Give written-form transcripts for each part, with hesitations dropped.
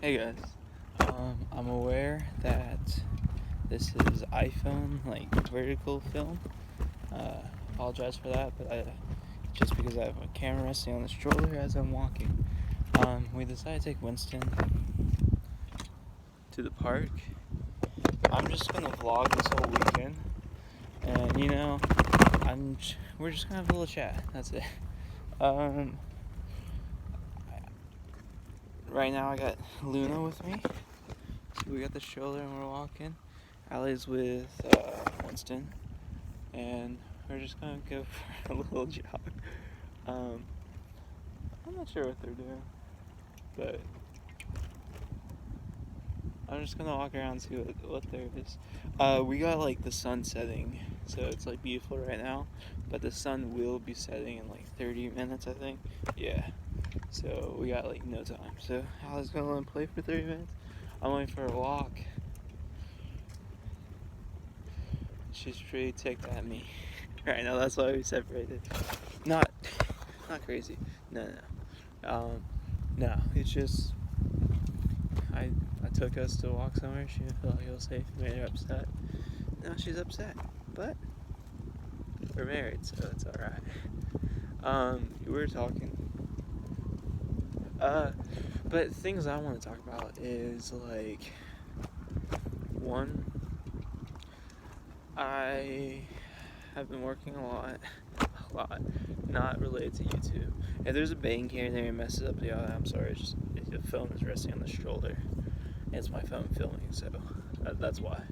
Hey guys, I'm aware that this is iPhone, like vertical film. Apologize for that, but just because I have a camera resting on the stroller as I'm walking. We decided to take Winston to the park. I'm just gonna vlog this whole weekend, and we're just gonna have a little chat. That's it. Um, right now I got Luna with me. So we got the stroller and we're walking. Allie's with Winston, and we're just gonna go for a little jog. I'm not sure what they're doing, but I'm just gonna walk around and see what there is. We got like the sun setting, so it's like beautiful right now, but the sun will be setting in like 30 minutes, I think. Yeah. So we got like no time. So Allie's gonna let him play for 30 minutes. I'm going for a walk. She's pretty ticked at me right now. That's why we separated. Not crazy. No. No. It's just I took us to walk somewhere. She didn't feel like it was safe. Made her upset. Now she's upset, but we're married, so it's all right. We were talking. But things I want to talk about is like one. I have been working a lot, not related to YouTube. If there's a bang here and there and messes up the audio, I'm sorry. It's just the phone is resting on the stroller, and it's my phone filming, so that's why.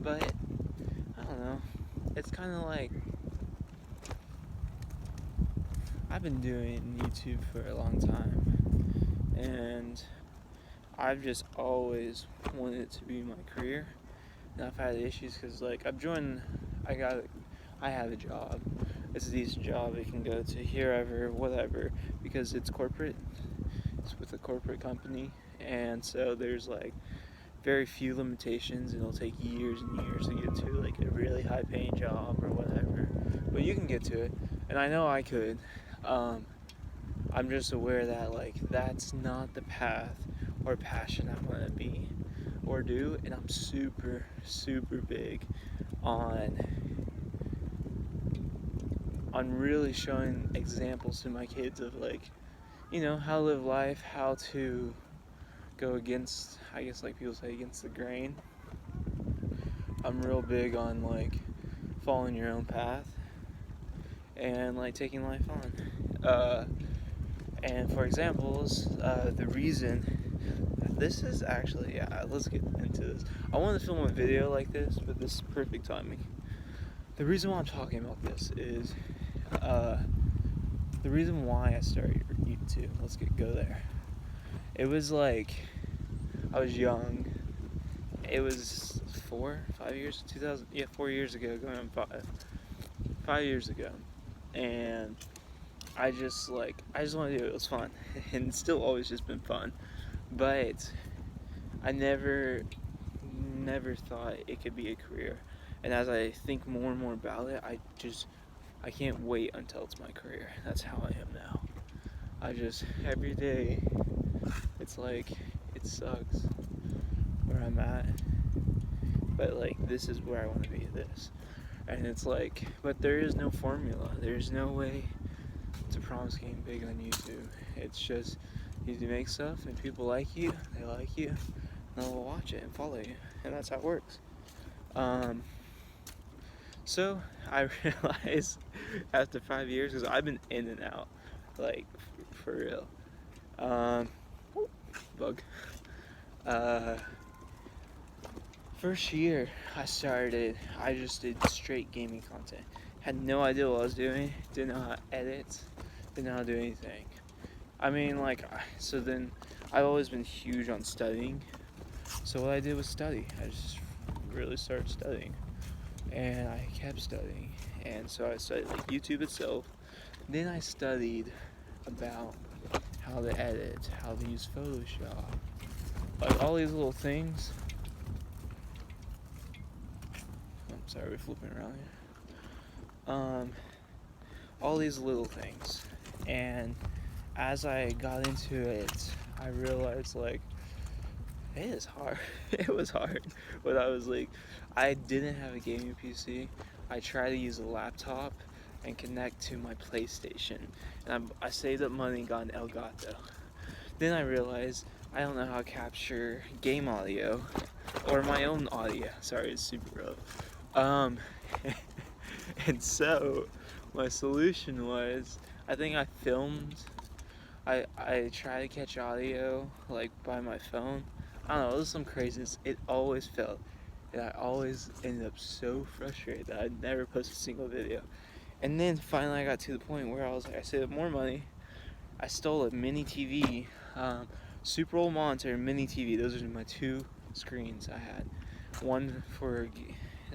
But I don't know. It's kind of like I've been doing YouTube for a long time, and I've just always wanted it to be my career. And I've had issues because like I have a job. It's a decent job. It can go to herever, whatever, because it's corporate. It's with a corporate company, and so there's like very few limitations. It'll take years and years to get to like a really high-paying job or whatever, but you can get to it, and I know I could. I'm just aware that like that's not the path or passion I want to be or do, and I'm super big on really showing examples to my kids of like how to live life, how to go against, I guess like people say, against the grain. I'm real big on like following your own path and like taking life on. And for examples, the reason this is actually, let's get into this. I wanted to film a video like this, but this is perfect timing. The reason why I'm talking about this is the reason why I started YouTube. Let's go there. It was like I was young. It was 5 years, 2000. Yeah, 4 years ago, going on 5 years ago, and I just want to do it. It was fun, and it's still always just been fun. But I never thought it could be a career. And as I think more and more about it, I can't wait until it's my career. That's how I am now. Every day, it's like, it sucks where I'm at, but like, this is where I want to be, this. And it's like, but there is no formula. There's no way to promise getting big on YouTube. It's just, you make stuff and people like you, they like you, and they'll watch it and follow you. And that's how it works. So I realized after 5 years, because I've been in and out, like for real. Bug. First year I just did straight gaming content. Had no idea what I was doing. Didn't know how to edit. Didn't know how to do anything. I mean, so then I've always been huge on studying. So what I did was study. I just really started studying. And I kept studying, and so I studied like YouTube itself. Then I studied about how to edit, how to use Photoshop, like all these little things. I'm sorry, we're flipping around here. All these little things, and as I got into it, I realized like it is hard. It was hard when I was like, I didn't have a gaming PC. I tried to use a laptop and connect to my PlayStation, and I saved up money and got an Elgato. Then I realized I don't know how to capture game audio or my own audio. Sorry, it's super rough. And so my solution was I think I filmed. I try to catch audio like by my phone. I don't know, it was some craziness. It always felt, and I always ended up so frustrated that I never posted a single video. And then finally I got to the point where I was like, I saved up more money. I stole a mini TV, super old monitor, mini TV. Those are my two screens I had. One for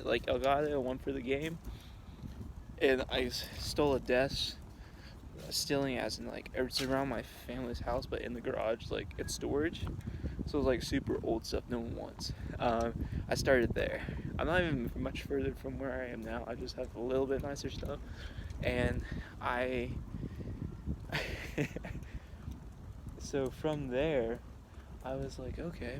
like Elgato, one for the game. And I stole a desk. Stealing as in like it's around my family's house, but in the garage, like it's storage. So it's like super old stuff no one wants. I started there. I'm not even much further from where I am now. I just have a little bit nicer stuff, and I. So from there, I was like, okay,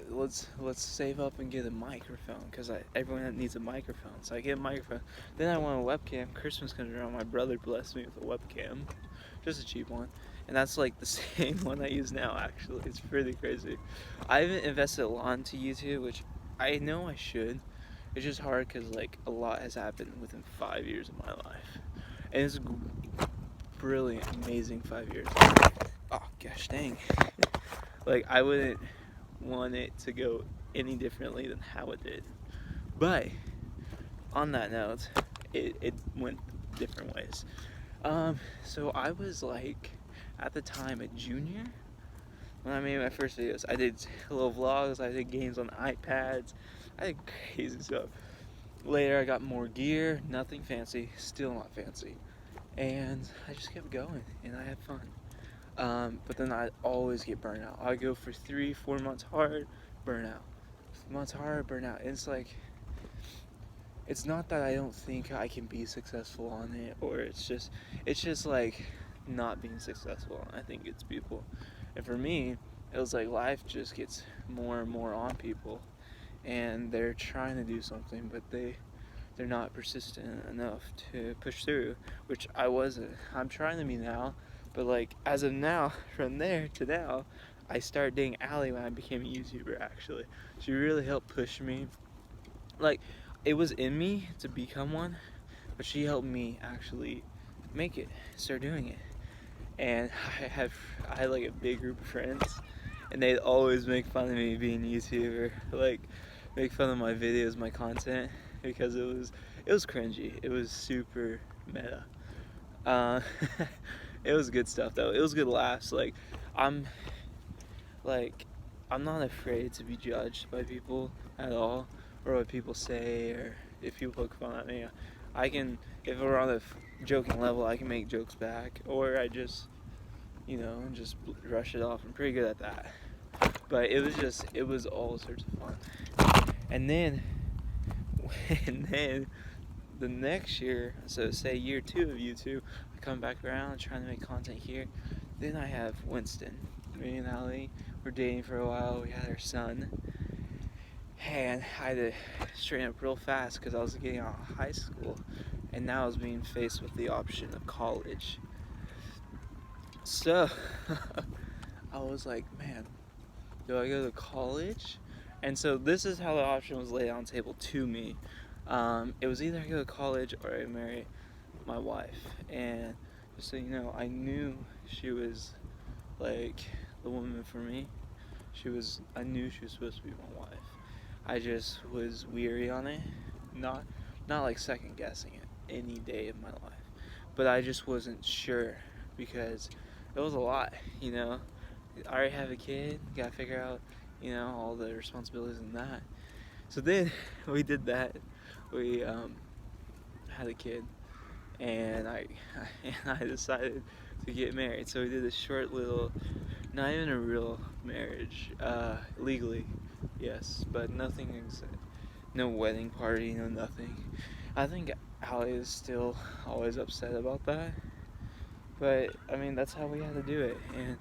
let's save up and get a microphone because everyone needs a microphone. So I get a microphone. Then I want a webcam. Christmas comes around. My brother blessed me with a webcam, just a cheap one, and that's like the same one I use now. Actually, it's pretty crazy. I haven't invested a lot into YouTube, which I know I should. It's just hard because like a lot has happened within 5 years of my life, and it's brilliant, amazing 5 years. Oh gosh, dang! Like I wouldn't want it to go any differently than how it did. But on that note, it went different ways. So I was like, at the time, a junior when I made my first videos. I did little vlogs, I did games on iPads, I did crazy stuff. Later I got more gear, nothing fancy, still not fancy. And I just kept going and I had fun. But then I'd always get burnt out. I'd go for 3-4 months hard, burn out. Months hard, burn out. It's like, it's not that I don't think I can be successful on it, or it's just like not being successful. I think it's people. And for me, it was like life just gets more and more on people, and they're trying to do something, but they're not persistent enough to push through, which I wasn't. I'm trying to be now, but like as of now, from there to now, I started dating Allie when I became a YouTuber. Actually, she really helped push me. Like, it was in me to become one, but she helped me actually make it, start doing it. And I had like a big group of friends, and they'd always make fun of me being a YouTuber, like make fun of my videos, my content, because it was cringy. It was super meta. Uh, it was good stuff though. It was good laughs. I'm like I'm not afraid to be judged by people at all, or what people say, or if people poke fun at me. I can, if we're on a joking level, I can make jokes back, or I just, just brush it off. I'm pretty good at that. But it was all sorts of fun. And then, and then the next year, so say year 2 of YouTube, I come back around trying to make content here. Then I have Winston. Me and Allie were dating for a while. We had our son. And I had to straighten up real fast because I was getting out of high school, and now I was being faced with the option of college. So I was like, man, do I go to college? And so this is how the option was laid on the table to me. It was either I go to college or I marry my wife. And just so you know, I knew she was like the woman for me. I knew she was supposed to be my wife. I just was weary on it, not like second guessing it any day of my life, but I just wasn't sure because it was a lot, I already have a kid, gotta figure out, all the responsibilities in that. So then we did that. We had a kid, and I decided to get married. So we did a short little, not even a real marriage, legally. Yes, but nothing no wedding party, no nothing. I think Allie is still always upset about that, But I mean, that's how we had to do it. And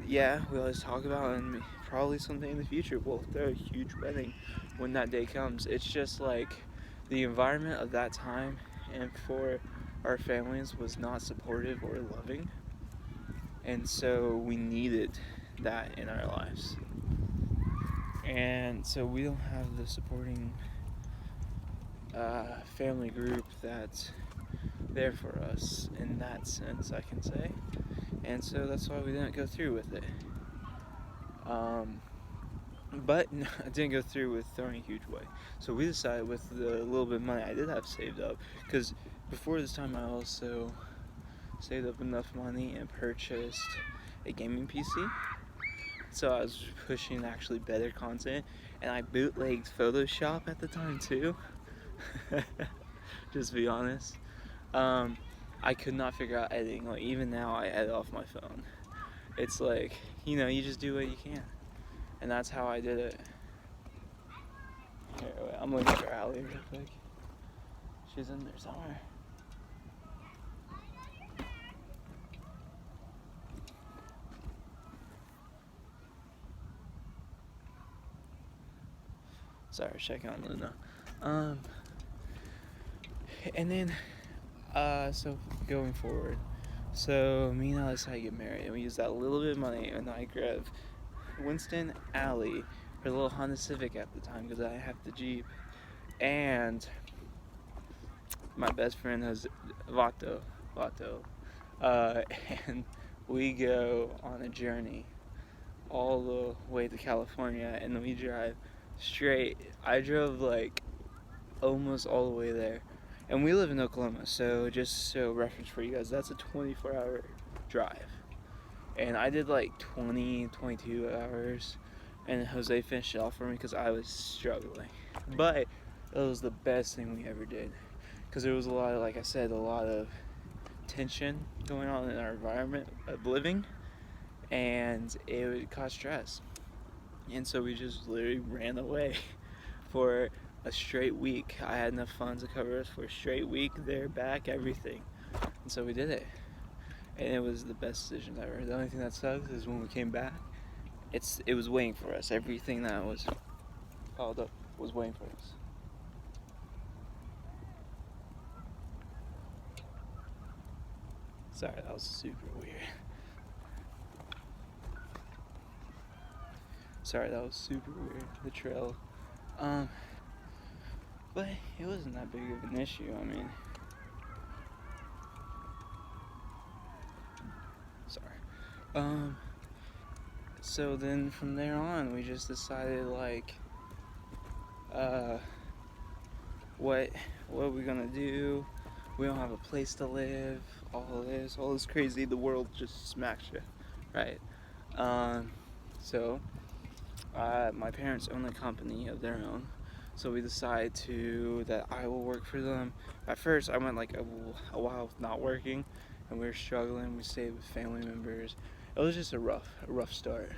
yeah, we always talk about, and probably someday in the future we'll throw a huge wedding when that day comes. It's just like the environment of that time and for our families was not supportive or loving, and so we needed that in our lives. And so we don't have the supporting family group that's there for us in that sense, I can say. And so that's why we didn't go through with it. But no, I didn't go through with throwing a huge way. So we decided with the little bit of money I did have saved up, because before this time I also saved up enough money and purchased a gaming PC. So I was pushing actually better content, and I bootlegged Photoshop at the time too. Just to be honest. I could not figure out editing. Like, even now I edit off my phone. It's like, you just do what you can. And that's how I did it. Here, wait, I'm looking for Allie real quick. She's in there somewhere. Sorry, checking on Luna. And then, so going forward, so me and Allie decided to get married, and we used that little bit of money, and I grabbed Winston, Allie, her little Honda Civic at the time, because I have the Jeep, and my best friend has Vato, and we go on a journey all the way to California, and we drive straight. I drove like almost all the way there, and we live in Oklahoma, so just so reference for you guys, that's a 24-hour drive. And I did like 22 hours, and Jose finished it off for me because I was struggling. But it was the best thing we ever did, because there was a lot of, like I said, a lot of tension going on in our environment of living, and it would cause stress. And so we just literally ran away for a straight week. I had enough funds to cover us for a straight week, there, back, everything. And so we did it. And it was the best decision ever. The only thing that sucks is when we came back, it was waiting for us. Everything that was piled up was waiting for us. Sorry, that was super weird. The trail. But it wasn't that big of an issue. I mean, sorry. So then from there on, we just decided, like, what are we gonna do? We don't have a place to live. All this crazy. The world just smacks you, right? So my parents own a company of their own, so we decided that I will work for them. At first, I went like a while not working, and we were struggling. We stayed with family members. It was just a rough start.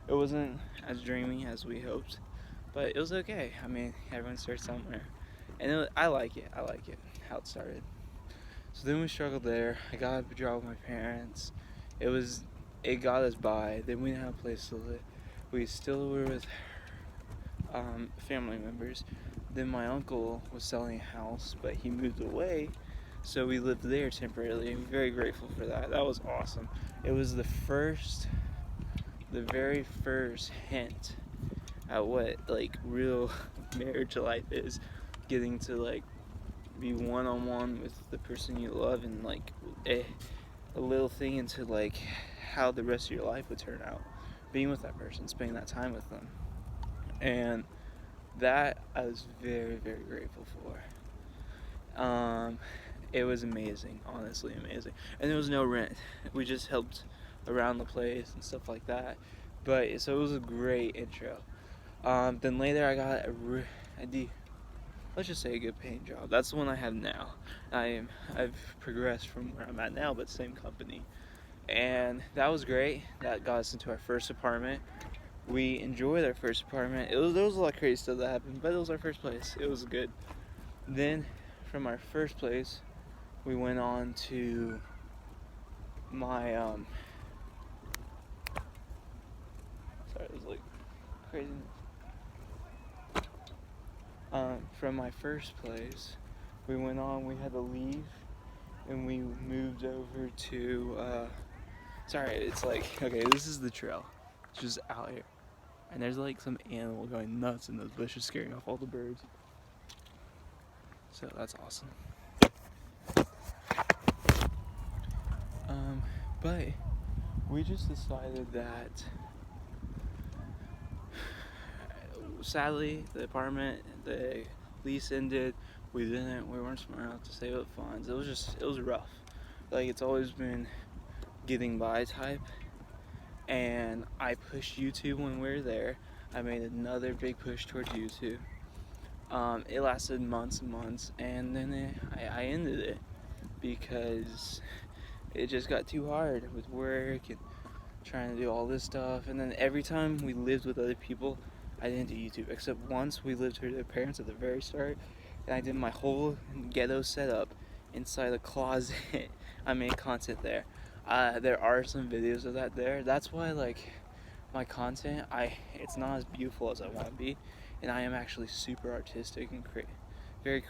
It wasn't as dreamy as we hoped, but it was okay. I mean, everyone starts somewhere, and I like it how it started. So then we struggled there. I got a job with my parents. It got us by. Then we didn't have a place to live. We still were with family members. Then my uncle was selling a house, but he moved away, so we lived there temporarily. I'm very grateful for that. That was awesome. It was the very first hint at what like real marriage life is, getting to like be one-on-one with the person you love, and like a little thing into like how the rest of your life would turn out, being with that person, spending that time with them. And that I was very, very grateful for. It was amazing, honestly amazing. And there was no rent. We just helped around the place and stuff like that. But so it was a great intro. Then later I got let's just say a good paying job. That's the one I have now. I've progressed from where I'm at now, but same company. And that was great. That got us into our first apartment. We enjoyed our first apartment. There was a lot of crazy stuff that happened, but it was our first place. It was good. Then from our first place, we went on to my sorry, it was like crazy. From my first place, we went on. We had to leave, and we moved over to. Sorry, it's like okay. This is the trail. It's just out here, and there's like some animal going nuts in those bushes, scaring off all the birds. So that's awesome. But we just decided that sadly the apartment, the lease ended. We weren't smart enough to save up funds. It was rough. Like it's always been getting by type. And I pushed YouTube when we were there. I made another big push towards YouTube. It lasted months and months, and then I ended it because it just got too hard with work and trying to do all this stuff. And then every time we lived with other people, I didn't do YouTube, except once we lived with their parents at the very start, and I did my whole ghetto setup inside a closet. I made content there. There are some videos of that there. That's why like my content, it's not as beautiful as I want to be, and I am actually super artistic and very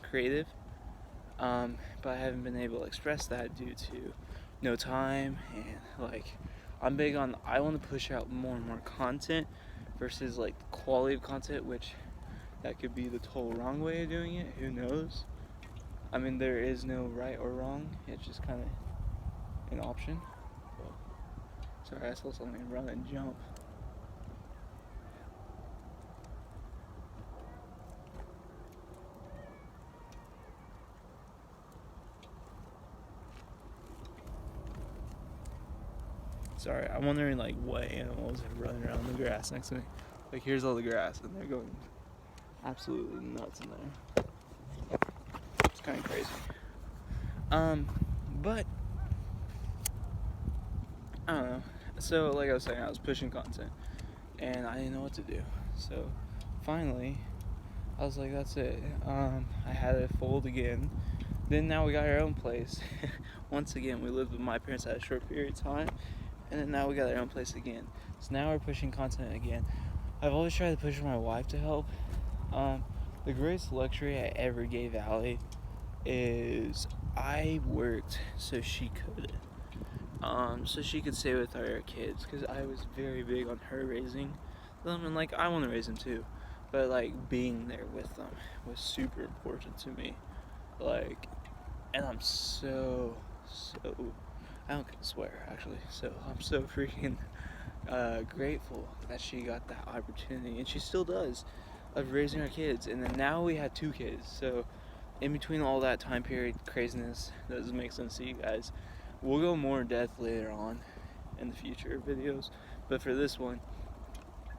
creative. But I haven't been able to express that due to no time, and like I want to push out more and more content versus like the quality of content, which that could be the total wrong way of doing it. Who knows? I mean, there is no right or wrong. It's just kind of an option. Sorry, I saw something run and jump. Sorry, I'm wondering like what animals are running around the grass next to me. Like here's all the grass and they're going absolutely nuts in there. It's kind of crazy. But I don't know. So like I was saying, I was pushing content and I didn't know what to do. So finally, I was like, that's it. I had it fold again. Then now we got our own place. Once again, we lived with my parents at a short period of time, and then now we got our own place again. So now we're pushing content again. I've always tried to push for my wife to help. The greatest luxury I ever gave Allie is I worked so she could. So she could stay with our kids, because I was very big on her raising them, and like I want to raise them too, but like being there with them was super important to me. Like, and I'm so I don't swear actually. So I'm so freaking grateful that she got that opportunity, and she still does, of raising our kids. And then now we have 2 kids. So in between all that time period craziness, that doesn't make sense to you guys. We'll go more in depth later on in the future videos, but for this one,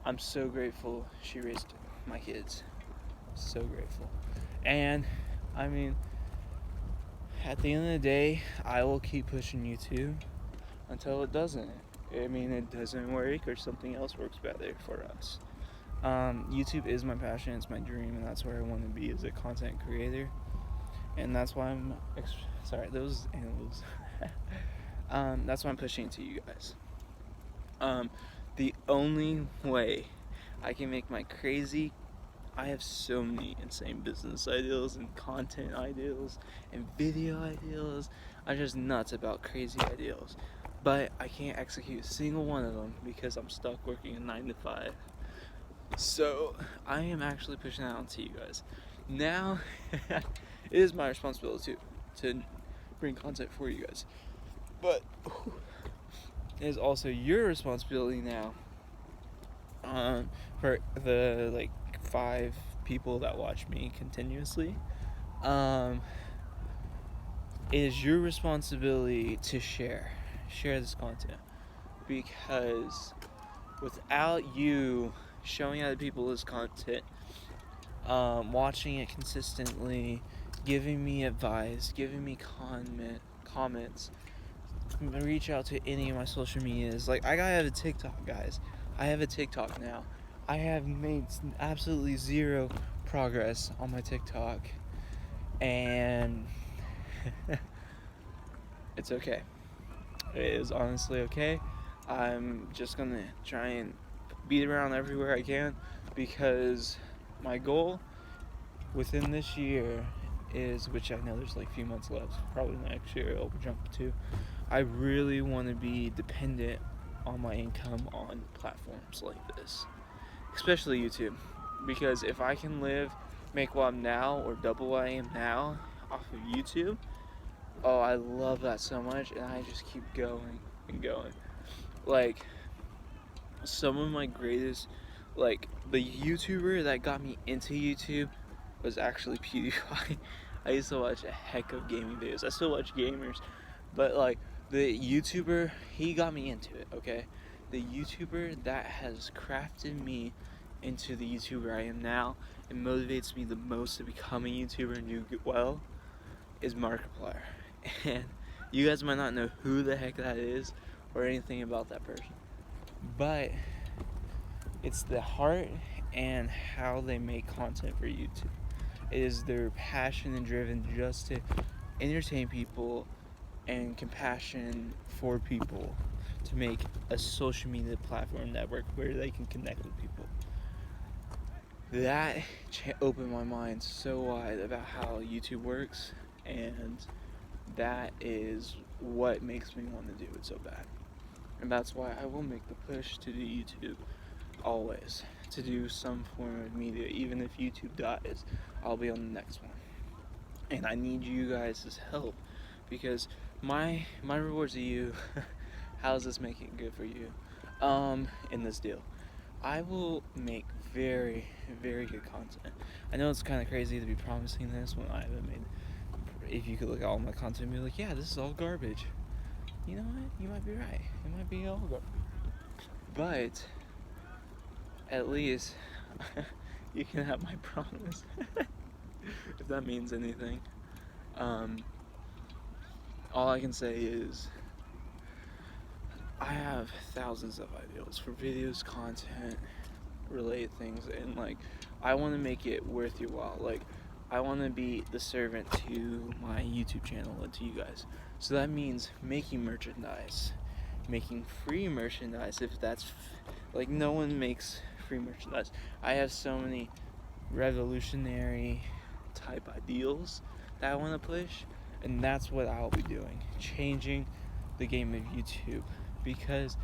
I'm so grateful she raised my kids. So grateful. And I mean, at the end of the day, I will keep pushing YouTube until it doesn't. I mean, it doesn't work or something else works better for us. YouTube is my passion, it's my dream, and that's where I want to be as a content creator. And that's why I'm sorry, those animals. That's why I'm pushing it to you guys. The only way I can make my I have so many insane business ideas and content ideas and video ideas. I'm just nuts about crazy ideas. But I can't execute a single one of them because I'm stuck working a 9 to 5. So I am actually pushing that onto you guys. Now, it is my responsibility to bring content for you guys. But it is also your responsibility now, for the like 5 people that watch me continuously. It is your responsibility to share this content, because without you showing other people this content, watching it consistently, giving me advice, giving me comments, reach out to any of my social medias. Like, I gotta have a TikTok, guys. I have a TikTok now. I have made absolutely 0 progress on my TikTok, and it's okay. It is honestly okay. I'm just gonna try and beat around everywhere I can because my goal within this year is, which I know there's like a few months left, probably next year it'll jump to, I really want to be dependent on my income on platforms like this, especially YouTube, because if I can make what I'm now or double what I am now off of YouTube, oh, I love that so much, and I just keep going and going. Like, some of my greatest, like, the YouTuber that got me into YouTube was actually PewDiePie. I used to watch a heck of gaming videos. I still watch gamers, but like the YouTuber, he got me into it, okay? The YouTuber that has crafted me into the YouTuber I am now and motivates me the most to become a YouTuber and do well is Markiplier. And you guys might not know who the heck that is or anything about that person, but it's the heart and how they make content for YouTube. It is their passion and driven just to entertain people and compassion for people to make a social media platform network where they can connect with people. That opened my mind so wide about how YouTube works, and that is what makes me want to do it so bad. And that's why I will make the push to do YouTube always, to do some form of media. Even if YouTube dies, I'll be on the next one. And I need you guys' help because my rewards to you, how does this make it good for you? In this deal, I will make very, very good content. I know it's kind of crazy to be promising this when I haven't made. If you could look at all my content and be like, yeah, this is all garbage. You know what? You might be right. It might be all garbage. But at least you can have my promise. If that means anything. All I can say is I have thousands of ideas for videos, content, related things, and like I want to make it worth your while. Like I want to be the servant to my YouTube channel and to you guys. So that means making merchandise, making free merchandise. If that's like no one makes free merchandise. I have so many revolutionary type ideals that I want to push, and that's what I'll be doing, changing the game of YouTube, because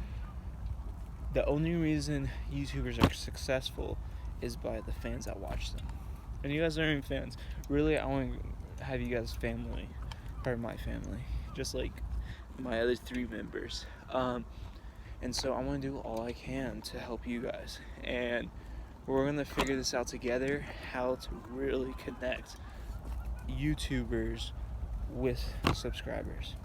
the only reason YouTubers are successful is by the fans that watch them. And you guys aren't even fans. Really, I want to have you guys family, part of my family, just like my other 3 members. And so I want to do all I can to help you guys. And we're going to figure this out together, how to really connect YouTubers with subscribers.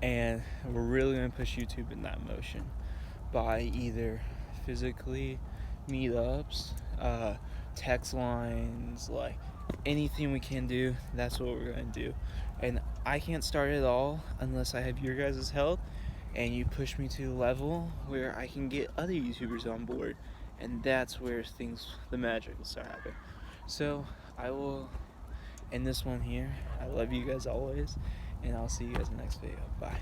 And we're really going to push YouTube in that motion by either physically meetups, text lines, like anything we can do, that's what we're going to do. And I can't start it all unless I have your guys' help and you push me to a level where I can get other YouTubers on board, and that's where the magic will start happening. So I will end this one here. I love you guys always, and I'll see you guys in the next video. Bye.